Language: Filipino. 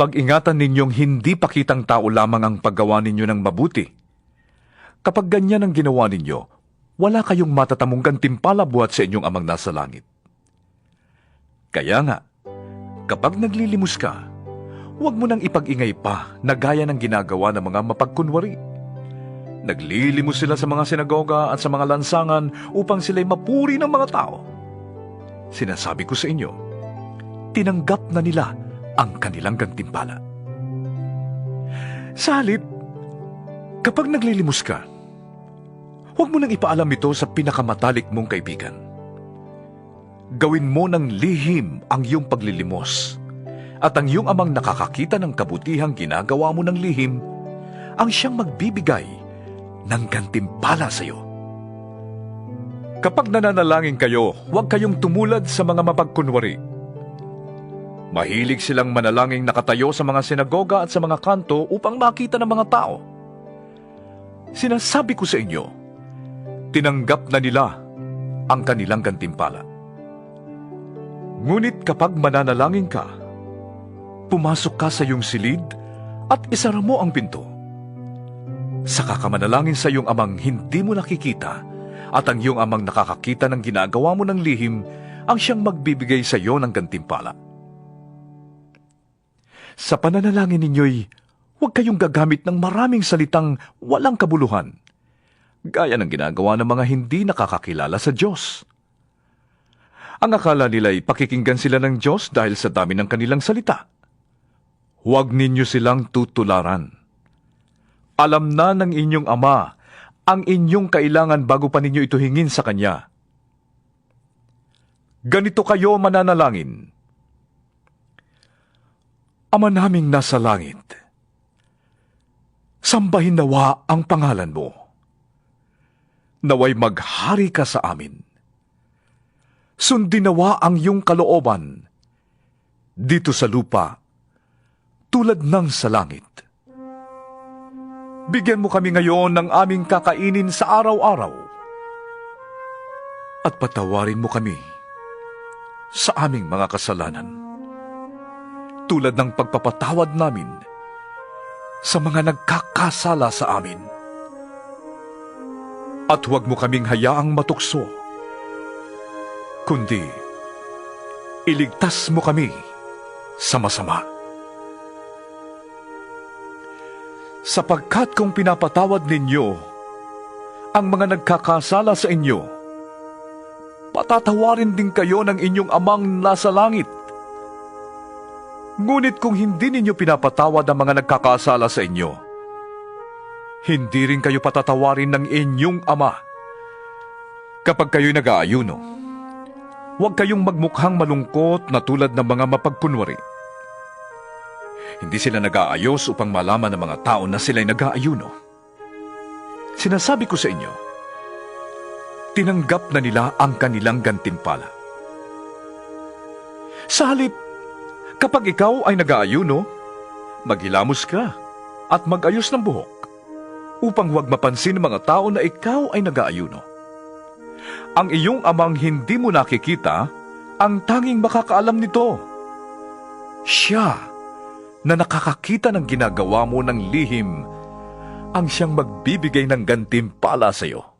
Pag-ingatan ninyong hindi pakitang tao lamang ang paggawa ninyo ng mabuti. Kapag ganyan ang ginawa ninyo, wala kayong matatamong gantimpala buhat sa inyong amang nasa langit. Kaya nga, kapag naglilimos ka, huwag mo nang ipag-ingay pa na gaya ng ginagawa ng mga mapagkunwari. Naglilimos sila sa mga sinagoga at sa mga lansangan upang sila'y mapuri ng mga tao. Sinasabi ko sa inyo, tinanggap na nila ang kanilang gantimpala. Sa halip, kapag naglilimos ka, huwag mo nang ipaalam ito sa pinakamatalik mong kaibigan. Gawin mo ng lihim ang iyong paglilimos, at ang iyong amang nakakakita ng kabutihang ginagawa mo ng lihim, ang siyang magbibigay ng gantimpala sa iyo. Kapag nananalangin kayo, huwag kayong tumulad sa mga mapagkunwari. Mahilig silang manalangin nakatayo sa mga sinagoga at sa mga kanto upang makita ng mga tao. Sinasabi ko sa inyo, tinanggap na nila ang kanilang gantimpala. Ngunit kapag mananalangin ka, pumasok ka sa iyong silid at isara mo ang pinto. Saka ka manalangin sa iyong amang hindi mo nakikita, at ang iyong amang nakakakita ng ginagawa mo ng lihim ang siyang magbibigay sa iyo ng gantimpala. Sa pananalangin ninyo'y huwag kayong gagamit ng maraming salitang walang kabuluhan, gaya ng ginagawa ng mga hindi nakakakilala sa Diyos. Ang akala nila'y pakikinggan sila ng Diyos dahil sa dami ng kanilang salita. Huwag ninyo silang tutularan. Alam na ng inyong Ama ang inyong kailangan bago pa ninyo ito hingin sa Kanya. Ganito kayo mananalangin: Ama naming nasa langit, sambahin nawa ang pangalan mo. Naway maghari ka sa amin. Sundin nawa ang iyong kalooban dito sa lupa tulad ng sa langit. Bigyan mo kami ngayon ng aming kakainin sa araw-araw. At patawarin mo kami sa aming mga kasalanan, tulad ng pagpapatawad namin sa mga nagkakasala sa amin. At huwag mo kaming hayaang matukso, kundi iligtas mo kami sa masama. Sapagkat kung pinapatawad ninyo ang mga nagkakasala sa inyo, patatawarin din kayo ng inyong Amang nasa langit. Ngunit kung hindi ninyo pinapatawad ang mga nagkakasala sa inyo, hindi rin kayo patatawarin ng inyong Ama. Kapag kayo'y nag-aayuno, huwag kayong magmukhang malungkot na tulad ng mga mapagkunwari. Hindi sila nag-aayos upang malaman ng mga tao na sila'y nag-aayuno. Sinasabi ko sa inyo, tinanggap na nila ang kanilang gantimpala. Sa halip, kapag ikaw ay nag-aayuno, maghilamos ka at mag-ayos ng buhok, upang huwag mapansin ng mga tao na ikaw ay nag-aayuno. Ang iyong Amang hindi mo nakikita, ang tanging makakaalam nito. Siya na nakakakita ng ginagawa mo ng lihim, ang siyang magbibigay ng gantimpala sa iyo.